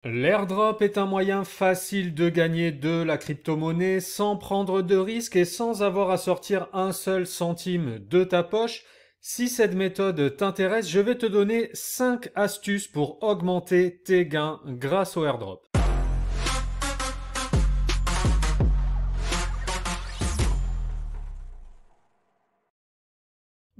L'airdrop est un moyen facile de gagner de la crypto-monnaie sans prendre de risques et sans avoir à sortir un seul centime de ta poche. Si cette méthode t'intéresse, je vais te donner 5 astuces pour augmenter tes gains grâce au airdrop.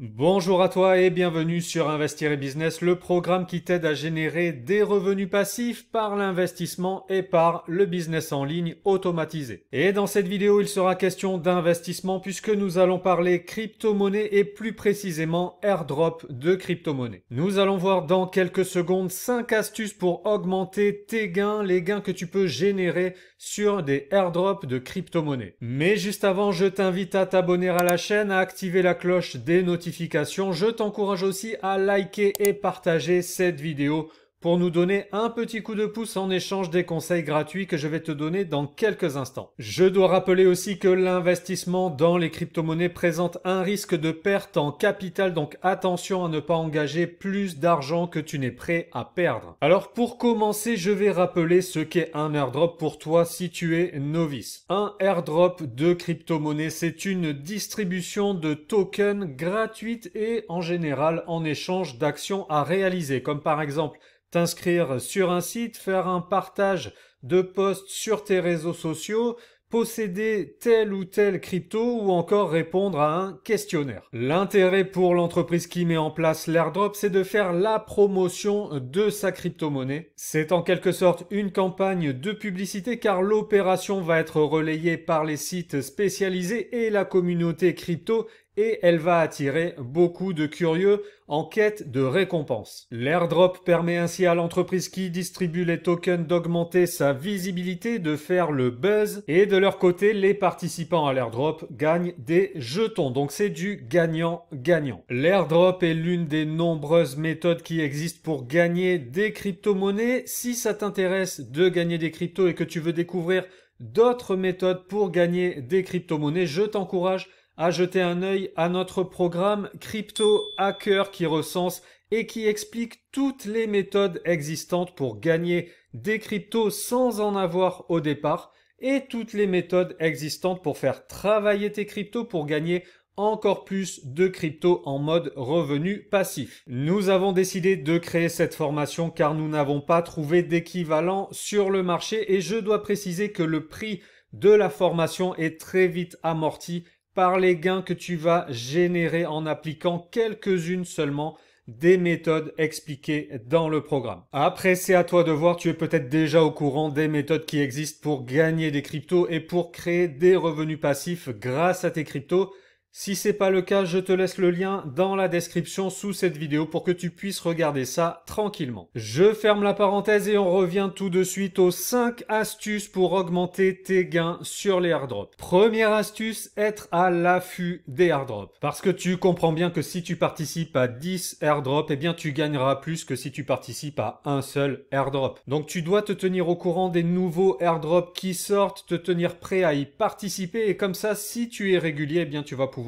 Bonjour à toi et bienvenue sur Investir et Business, le programme qui t'aide à générer des revenus passifs par l'investissement et par le business en ligne automatisé. Et dans cette vidéo, il sera question d'investissement puisque nous allons parler crypto-monnaie et plus précisément airdrop de crypto-monnaie. Nous allons voir dans quelques secondes 5 astuces pour augmenter tes gains, les gains que tu peux générer sur des airdrops de crypto-monnaie. Mais juste avant, je t'invite à t'abonner à la chaîne, à activer la cloche des notifications. Je t'encourage aussi à liker et partager cette vidéo pour nous donner un petit coup de pouce en échange des conseils gratuits que je vais te donner dans quelques instants. Je dois rappeler aussi que l'investissement dans les crypto-monnaies présente un risque de perte en capital, donc attention à ne pas engager plus d'argent que tu n'es prêt à perdre. Alors pour commencer, je vais rappeler ce qu'est un airdrop pour toi si tu es novice. Un airdrop de crypto-monnaie, c'est une distribution de tokens gratuite et en général en échange d'actions à réaliser, comme par exemple t'inscrire sur un site, faire un partage de posts sur tes réseaux sociaux, posséder tel ou tel crypto ou encore répondre à un questionnaire. L'intérêt pour l'entreprise qui met en place l'airdrop, c'est de faire la promotion de sa crypto-monnaie. C'est en quelque sorte une campagne de publicité car l'opération va être relayée par les sites spécialisés et la communauté crypto et elle va attirer beaucoup de curieux en quête de récompenses. L'airdrop permet ainsi à l'entreprise qui distribue les tokens d'augmenter sa visibilité, de faire le buzz et de leur côté, les participants à l'airdrop gagnent des jetons. Donc c'est du gagnant-gagnant. L'airdrop est l'une des nombreuses méthodes qui existent pour gagner des crypto-monnaies. Si ça t'intéresse de gagner des cryptos et que tu veux découvrir d'autres méthodes pour gagner des crypto-monnaies, je t'encourage à jeter un œil à notre programme Crypto Hacker qui recense et qui explique toutes les méthodes existantes pour gagner des cryptos sans en avoir au départ et toutes les méthodes existantes pour faire travailler tes cryptos pour gagner encore plus de cryptos en mode revenu passif. Nous avons décidé de créer cette formation car nous n'avons pas trouvé d'équivalent sur le marché et je dois préciser que le prix de la formation est très vite amorti par les gains que tu vas générer en appliquant quelques-unes seulement des méthodes expliquées dans le programme. Après, c'est à toi de voir, tu es peut-être déjà au courant des méthodes qui existent pour gagner des cryptos et pour créer des revenus passifs grâce à tes cryptos. Si c'est pas le cas, je te laisse le lien dans la description sous cette vidéo pour que tu puisses regarder ça tranquillement. Je ferme la parenthèse et on revient tout de suite aux 5 astuces pour augmenter tes gains sur les airdrops. Première astuce, être à l'affût des airdrops. Parce que tu comprends bien que si tu participes à 10 airdrops, eh bien tu gagneras plus que si tu participes à un seul airdrop. Donc tu dois te tenir au courant des nouveaux airdrops qui sortent, te tenir prêt à y participer et comme ça, si tu es régulier, eh bien tu vas pouvoir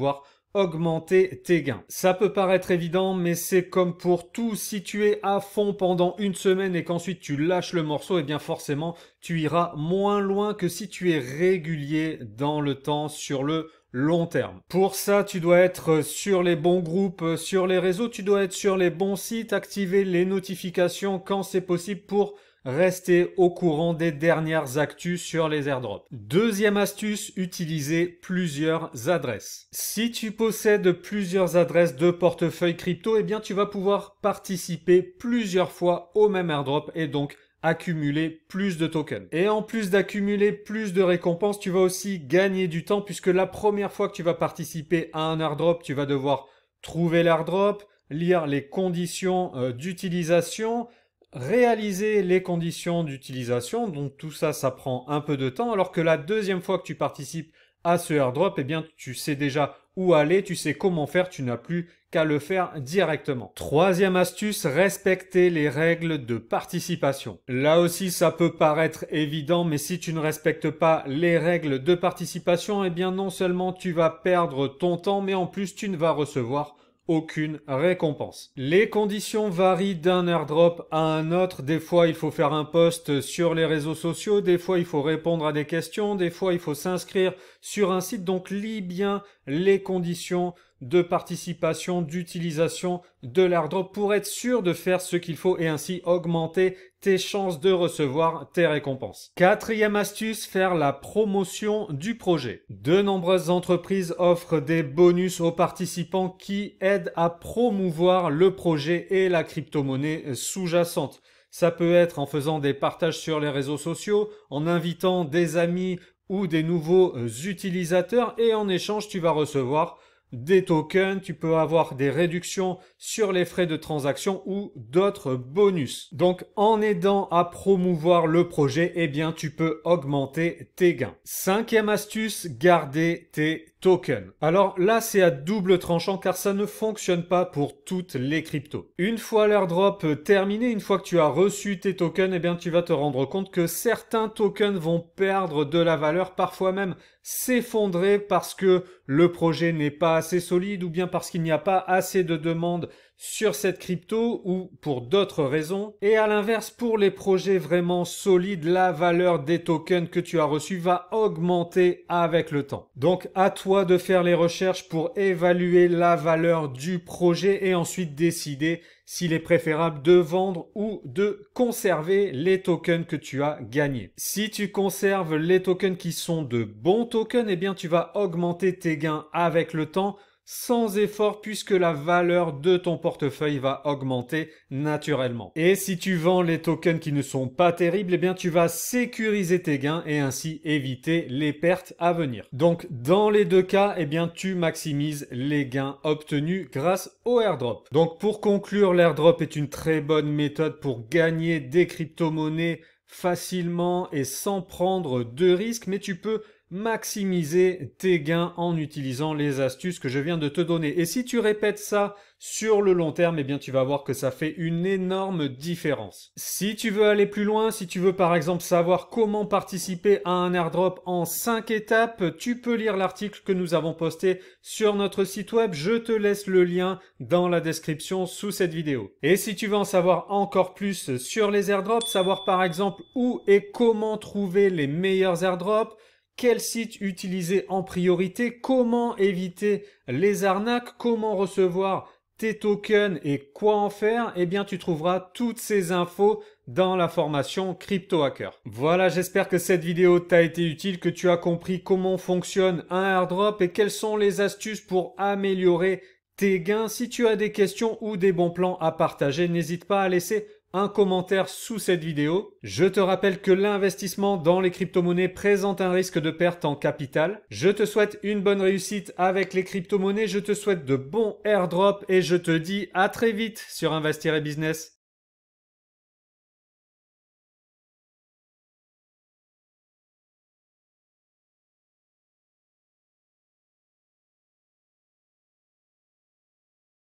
augmenter tes gains. Ça peut paraître évident, mais c'est comme pour tout. Si tu es à fond pendant une semaine et qu'ensuite tu lâches le morceau, eh bien forcément, tu iras moins loin que si tu es régulier dans le temps sur le long terme. Pour ça, tu dois être sur les bons groupes, sur les réseaux, tu dois être sur les bons sites, activer les notifications quand c'est possible pour rester au courant des dernières actus sur les airdrops. Deuxième astuce, utiliser plusieurs adresses. Si tu possèdes plusieurs adresses de portefeuille crypto, eh bien tu vas pouvoir participer plusieurs fois au même airdrop et donc accumuler plus de tokens. Et en plus d'accumuler plus de récompenses, tu vas aussi gagner du temps puisque la première fois que tu vas participer à un airdrop, tu vas devoir trouver l'airdrop, lire les conditions d'utilisation, réaliser les conditions d'utilisation, donc tout ça, ça prend un peu de temps, alors que la deuxième fois que tu participes à ce airdrop, eh bien, tu sais déjà où aller, tu sais comment faire, tu n'as plus qu'à le faire directement. Troisième astuce, respecter les règles de participation. Là aussi, ça peut paraître évident, mais si tu ne respectes pas les règles de participation, eh bien, non seulement tu vas perdre ton temps, mais en plus, tu ne vas recevoir aucune récompense. Les conditions varient d'un airdrop à un autre. Des fois, il faut faire un post sur les réseaux sociaux, des fois, il faut répondre à des questions, des fois, il faut s'inscrire sur un site. Donc, lis bien les conditions de participation, d'utilisation de l'airdrop pour être sûr de faire ce qu'il faut et ainsi augmenter tes chances de recevoir tes récompenses. Quatrième astuce, faire la promotion du projet. De nombreuses entreprises offrent des bonus aux participants qui aident à promouvoir le projet et la crypto-monnaie sous-jacente. Ça peut être en faisant des partages sur les réseaux sociaux, en invitant des amis ou des nouveaux utilisateurs et en échange, tu vas recevoir des tokens, tu peux avoir des réductions sur les frais de transaction ou d'autres bonus. Donc, en aidant à promouvoir le projet, eh bien, tu peux augmenter tes gains. Cinquième astuce, garder tes tokens. Alors là, c'est à double tranchant car ça ne fonctionne pas pour toutes les cryptos. Une fois l'airdrop terminé, une fois que tu as reçu tes tokens, eh bien, tu vas te rendre compte que certains tokens vont perdre de la valeur, parfois même s'effondrer parce que le projet n'est pas assez solide ou bien parce qu'il n'y a pas assez de demandes sur cette crypto ou pour d'autres raisons. Et à l'inverse, pour les projets vraiment solides, la valeur des tokens que tu as reçus va augmenter avec le temps. Donc, à toi de faire les recherches pour évaluer la valeur du projet et ensuite décider s'il est préférable de vendre ou de conserver les tokens que tu as gagnés. Si tu conserves les tokens qui sont de bons tokens, eh bien tu vas augmenter tes gains avec le temps sans effort puisque la valeur de ton portefeuille va augmenter naturellement. Et si tu vends les tokens qui ne sont pas terribles, eh bien tu vas sécuriser tes gains et ainsi éviter les pertes à venir. Donc dans les deux cas, eh bien tu maximises les gains obtenus grâce au airdrop. Donc pour conclure, l'airdrop est une très bonne méthode pour gagner des crypto-monnaies facilement et sans prendre de risques, mais tu peux maximiser tes gains en utilisant les astuces que je viens de te donner. Et si tu répètes ça sur le long terme, eh bien tu vas voir que ça fait une énorme différence. Si tu veux aller plus loin, si tu veux par exemple savoir comment participer à un airdrop en 5 étapes, tu peux lire l'article que nous avons posté sur notre site web. Je te laisse le lien dans la description sous cette vidéo. Et si tu veux en savoir encore plus sur les airdrops, savoir par exemple où et comment trouver les meilleurs airdrops, quel site utiliser en priorité, comment éviter les arnaques, comment recevoir tes tokens et quoi en faire, eh bien tu trouveras toutes ces infos dans la formation Crypto Hacker. Voilà, j'espère que cette vidéo t'a été utile, que tu as compris comment fonctionne un airdrop et quelles sont les astuces pour améliorer tes gains. Si tu as des questions ou des bons plans à partager, n'hésite pas à laisser un commentaire sous cette vidéo. Je te rappelle que l'investissement dans les crypto-monnaies présente un risque de perte en capital. Je te souhaite une bonne réussite avec les crypto-monnaies. Je te souhaite de bons airdrops et je te dis à très vite sur Investir et Business.